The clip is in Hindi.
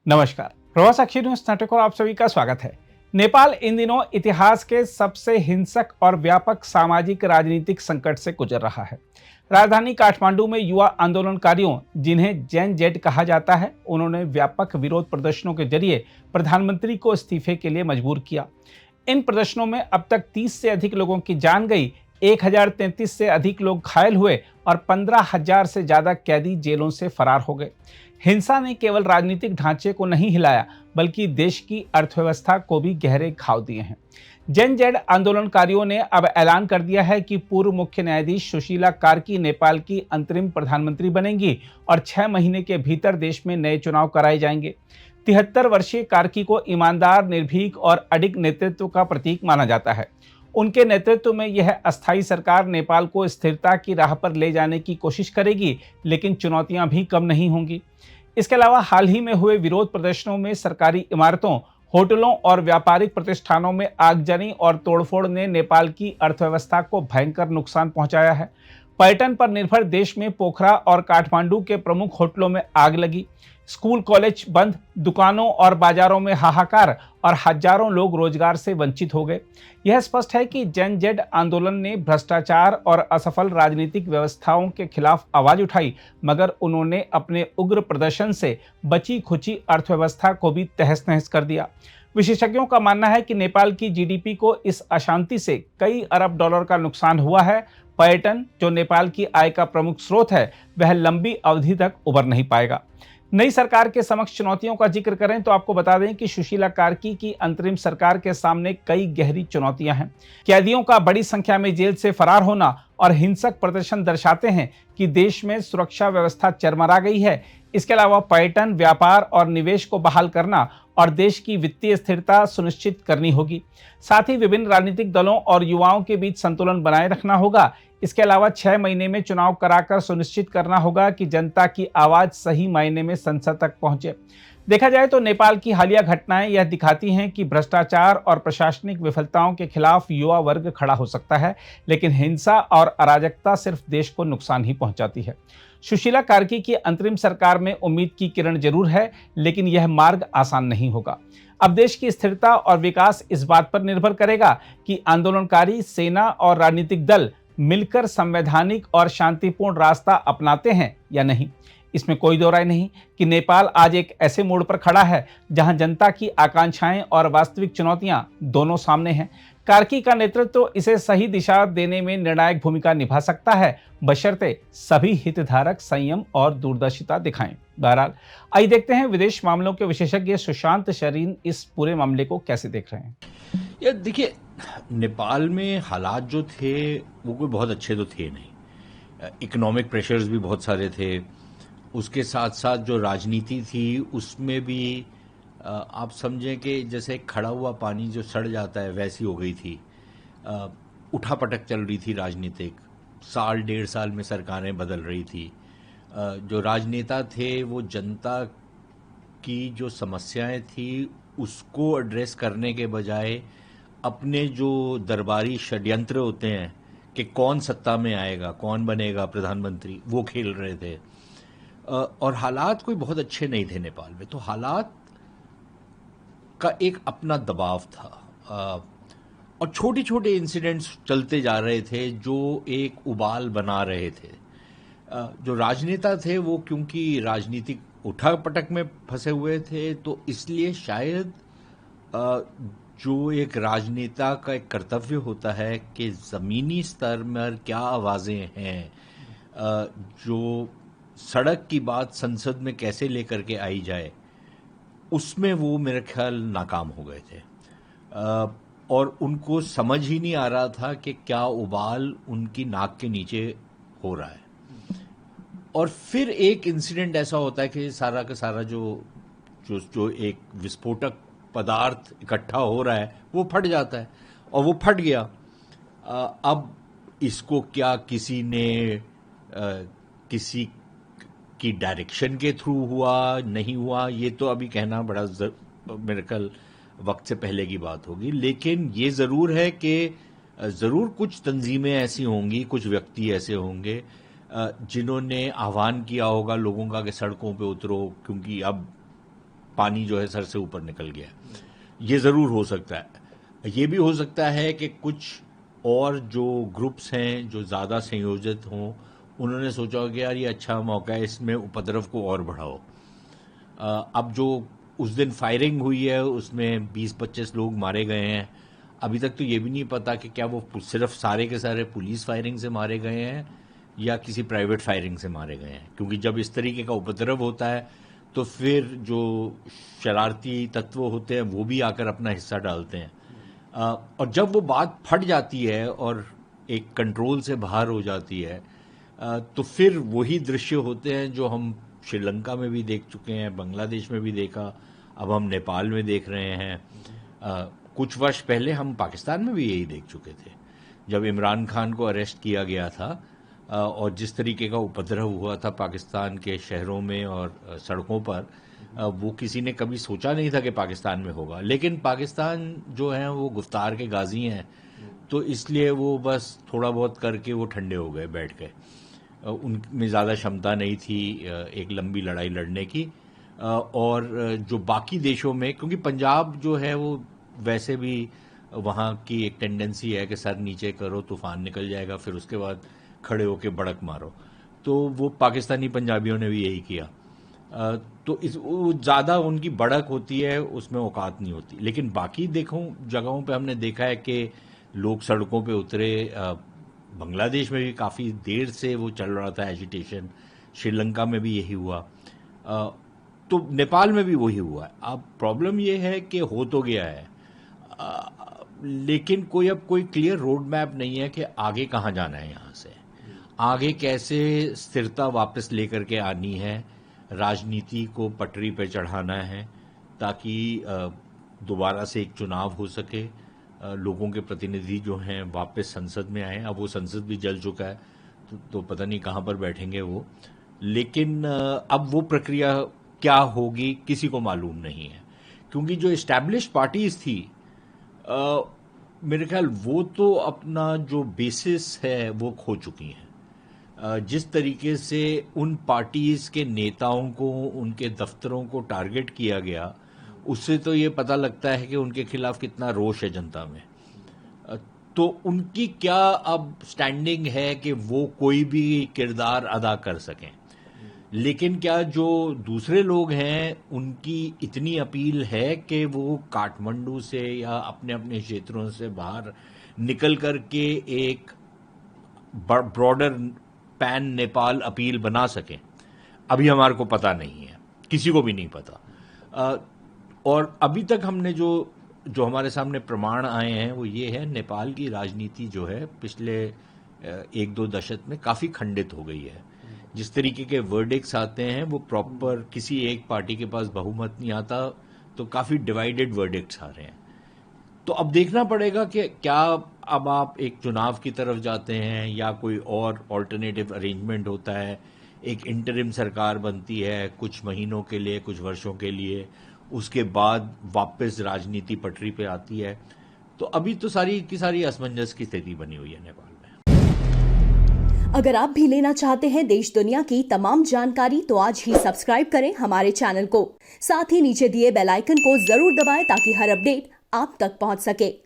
नमस्कार, प्रवास अक्षय न्यूज नाटक और आप सभी का स्वागत है। नेपाल इन दिनों इतिहास के सबसे हिंसक और व्यापक सामाजिक राजनीतिक संकट से गुजर रहा है। राजधानी काठमांडू में युवा आंदोलनकारियों, जिन्हें जेन जेड कहा जाता है, उन्होंने व्यापक विरोध प्रदर्शनों के जरिए प्रधानमंत्री को इस्तीफे के लिए मजबूर किया। इन प्रदर्शनों में अब तक 30 से अधिक लोगों की जान गई, 1033 से अधिक लोग घायल हुए और 15,000 से ज्यादा कैदी जेलों से फरार हो गए। हिंसा ने केवल राजनीतिक ढांचे को नहीं हिलाया, बल्कि देश की अर्थव्यवस्था को भी गहरे घाव दिए हैं। जेन जेड आंदोलनकारियों ने अब ऐलान कर दिया है कि पूर्व मुख्य न्यायाधीश सुशीला कार्की नेपाल की अंतरिम प्रधानमंत्री बनेंगी और 6 महीने के भीतर देश में नए चुनाव कराए जाएंगे। 73 वर्षीय कार्की को ईमानदार, निर्भीक और अडिग नेतृत्व का प्रतीक माना जाता है। उनके नेतृत्व में यह अस्थायी सरकार नेपाल को स्थिरता की राह पर ले जाने की कोशिश करेगी, लेकिन चुनौतियां भी कम नहीं होंगी। इसके अलावा हाल ही में हुए विरोध प्रदर्शनों में सरकारी इमारतों, होटलों और व्यापारिक प्रतिष्ठानों में आगजनी और तोड़फोड़ ने नेपाल की अर्थव्यवस्था को भयंकर नुकसान पहुंचाया है। पर्यटन पर निर्भर देश में पोखरा और काठमांडू के प्रमुख होटलों में आग लगी, स्कूल कॉलेज बंद, दुकानों और बाजारों में हाहाकार और हजारों लोग रोजगार से वंचित हो गए। यह स्पष्ट है कि जेन जेड आंदोलन ने भ्रष्टाचार और असफल राजनीतिक व्यवस्थाओं के खिलाफ आवाज उठाई, मगर उन्होंने अपने उग्र प्रदर्शन से बची खुची अर्थव्यवस्था को भी तहस नहस कर दिया। विशेषज्ञों का मानना है कि नेपाल की जीडीपी को इस अशांति से कई अरब डॉलर का नुकसान हुआ है। पर्यटन, जो नेपाल की आय का प्रमुख स्रोत है, वह लंबी अवधि तक उबर नहीं पाएगा। नई सरकार के समक्ष चुनौतियों का जिक्र करें तो आपको बता दें कि सुशीला कार्की की अंतरिम सरकार के सामने कई गहरी चुनौतियां हैं। कैदियों का बड़ी संख्या में जेल से फरार होना और हिंसक प्रदर्शन दर्शाते हैं कि देश में सुरक्षा व्यवस्था चरमरा गई है। इसके अलावा पर्यटन, व्यापार और निवेश को बहाल करना और देश की वित्तीय स्थिरता सुनिश्चित करनी होगी। साथ ही विभिन्न राजनीतिक दलों और युवाओं के बीच संतुलन बनाए रखना होगा। इसके अलावा 6 महीने में चुनाव कराकर सुनिश्चित करना होगा कि जनता की आवाज सही मायने में संसद तक पहुंचे। देखा जाए तो नेपाल की हालिया घटनाएं यह दिखाती हैं कि भ्रष्टाचार और प्रशासनिक विफलताओं के खिलाफ युवा वर्ग खड़ा हो सकता है, लेकिन हिंसा और अराजकता सिर्फ देश को नुकसान ही पहुंचाती है। सुशीला कार्की की अंतरिम सरकार में उम्मीद की किरण जरूर है, लेकिन यह मार्ग आसान नहीं होगा। अब देश की स्थिरता और विकास इस बात पर निर्भर करेगा कि आंदोलनकारी, सेना और राजनीतिक दल मिलकर संवैधानिक और शांतिपूर्ण रास्ता अपनाते हैं या नहीं। इसमें कोई दो राय नहीं कि नेपाल आज एक ऐसे मोड़ पर खड़ा है जहां जनता की आकांक्षाएं और वास्तविक चुनौतियां दोनों सामने हैं। कार्की का नेतृत्व इसे सही दिशा देने में निर्णायक भूमिका निभा सकता है, बशर्ते सभी हितधारक संयम और दूरदर्शिता दिखाएं। बहरहाल, आइए देखते हैं विदेश मामलों के विशेषज्ञ सुशांत शरीन इस पूरे मामले को कैसे देख रहे हैं। यार देखिए, नेपाल में हालात जो थे वो कोई बहुत अच्छे तो थे नहीं। इकोनॉमिक प्रेशर्स भी बहुत सारे थे। उसके साथ साथ जो राजनीति थी उसमें भी आप समझें कि जैसे खड़ा हुआ पानी जो सड़ जाता है वैसी हो गई थी। उठापटक चल रही थी राजनीतिक। साल 1.5 साल में सरकारें बदल रही थी। जो राजनेता थे वो जनता की जो समस्याएं थी उसको एड्रेस करने के बजाय अपने जो दरबारी षड्यंत्र होते हैं कि कौन सत्ता में आएगा, कौन बनेगा प्रधानमंत्री, वो खेल रहे थे। और हालात कोई बहुत अच्छे नहीं थे नेपाल में। तो हालात का एक अपना दबाव था और छोटे छोटे इंसिडेंट्स चलते जा रहे थे जो एक उबाल बना रहे थे। जो राजनेता थे वो क्योंकि राजनीतिक उठापटक में फंसे हुए थे, तो इसलिए शायद जो एक राजनेता का एक कर्तव्य होता है कि ज़मीनी स्तर पर क्या आवाज़ें हैं, जो सड़क की बात संसद में कैसे लेकर के आई जाए, उसमें वो मेरे ख्याल नाकाम हो गए थे। और उनको समझ ही नहीं आ रहा था कि क्या उबाल उनकी नाक के नीचे हो रहा है। और फिर एक इंसिडेंट ऐसा होता है कि सारा का सारा जो एक विस्फोटक पदार्थ इकट्ठा हो रहा है वो फट जाता है, और वो फट गया। अब इसको क्या किसी ने किसी की डायरेक्शन के थ्रू हुआ, नहीं हुआ, ये तो अभी कहना बड़ा मेरे ख्याल वक्त से पहले की बात होगी। लेकिन ये ज़रूर है कि ज़रूर कुछ तंजीमें ऐसी होंगी, कुछ व्यक्ति ऐसे होंगे जिन्होंने आह्वान किया होगा लोगों का कि सड़कों पे उतरो, क्योंकि अब पानी जो है सर से ऊपर निकल गया। ये ज़रूर हो सकता है। ये भी हो सकता है कि कुछ और जो ग्रुप्स हैं जो ज़्यादा संयोजित हों, उन्होंने सोचा हो कि यार ये अच्छा मौका है, इसमें उपद्रव को और बढ़ाओ। अब जो उस दिन फायरिंग हुई है उसमें 20-25 लोग मारे गए हैं। अभी तक तो ये भी नहीं पता कि क्या वो सिर्फ सारे के सारे पुलिस फायरिंग से मारे गए हैं या किसी प्राइवेट फायरिंग से मारे गए हैं, क्योंकि जब इस तरीके का उपद्रव होता है तो फिर जो शरारती तत्व होते हैं वो भी आकर अपना हिस्सा डालते हैं। और जब वो बात फट जाती है और एक कंट्रोल से बाहर हो जाती है, तो फिर वही दृश्य होते हैं जो हम श्रीलंका में भी देख चुके हैं, बांग्लादेश में भी देखा, अब हम नेपाल में देख रहे हैं। कुछ वर्ष पहले हम पाकिस्तान में भी यही देख चुके थे, जब इमरान खान को अरेस्ट किया गया था और जिस तरीके का उपद्रव हुआ था पाकिस्तान के शहरों में और सड़कों पर, वो किसी ने कभी सोचा नहीं था कि पाकिस्तान में होगा। लेकिन पाकिस्तान जो है वो गुफ्तार के गाजी हैं, तो इसलिए वो बस थोड़ा बहुत करके वो ठंडे हो गए, बैठ गए। उनमें ज़्यादा क्षमता नहीं थी एक लंबी लड़ाई लड़ने की। और जो बाकी देशों में, क्योंकि पंजाब जो है वो वैसे भी वहाँ की एक टेंडेंसी है कि सर नीचे करो तूफान निकल जाएगा, फिर उसके बाद खड़े होके बड़क मारो, तो वो पाकिस्तानी पंजाबियों ने भी यही किया। तो ज़्यादा उनकी बड़क होती है, उसमें औकात नहीं होती। लेकिन बाकी देखो जगहों पे हमने देखा है कि लोग सड़कों पे उतरे। बांग्लादेश में भी काफ़ी देर से वो चल रहा था एजिटेशन, श्रीलंका में भी यही हुआ, तो नेपाल में भी वही हुआ है। अब प्रॉब्लम ये है कि हो तो गया है, लेकिन अब कोई क्लियर रोड मैप नहीं है कि आगे कहाँ जाना है, यहाँ से आगे कैसे स्थिरता वापस लेकर के आनी है, राजनीति को पटरी पर चढ़ाना है ताकि दोबारा से एक चुनाव हो सके, लोगों के प्रतिनिधि जो हैं वापस संसद में आए। अब वो संसद भी जल चुका है, तो पता नहीं कहाँ पर बैठेंगे वो। लेकिन अब वो प्रक्रिया क्या होगी किसी को मालूम नहीं है, क्योंकि जो एस्टैब्लिश पार्टीज थी, मेरे ख्याल वो तो अपना जो बेसिस है वो खो चुकी हैं। जिस तरीके से उन पार्टीज के नेताओं को, उनके दफ्तरों को टारगेट किया गया, उससे तो ये पता लगता है कि उनके खिलाफ कितना रोष है जनता में। तो उनकी क्या अब स्टैंडिंग है कि वो कोई भी किरदार अदा कर सकें। लेकिन क्या जो दूसरे लोग हैं उनकी इतनी अपील है कि वो काठमांडू से या अपने अपने क्षेत्रों से बाहर निकल करके एक ब्रॉडर पैन नेपाल अपील बना सकें? अभी हमारे को पता नहीं है, किसी को भी नहीं पता। और अभी तक हमने जो हमारे सामने प्रमाण आए हैं वो ये है, नेपाल की राजनीति जो है पिछले 1-2 दशक में काफ़ी खंडित हो गई है। जिस तरीके के वर्डिक्ट्स आते हैं वो प्रॉपर, किसी एक पार्टी के पास बहुमत नहीं आता, तो काफ़ी डिवाइडेड वर्डिक्ट्स आ रहे हैं। तो अब देखना पड़ेगा कि क्या अब आप एक चुनाव की तरफ जाते हैं या कोई और ऑल्टरनेटिव अरेंजमेंट होता है, एक इंटरिम सरकार बनती है कुछ महीनों के लिए, कुछ वर्षों के लिए, उसके बाद वापस राजनीति पटरी पे आती है। तो अभी तो सारी की सारी असमंजस की स्थिति बनी हुई है नेपाल में। अगर आप भी लेना चाहते हैं देश दुनिया की तमाम जानकारी, तो आज ही सब्सक्राइब करें हमारे चैनल को। साथ ही नीचे दिए बेल आइकन को जरूर दबाएं ताकि हर अपडेट आप तक पहुंच सके।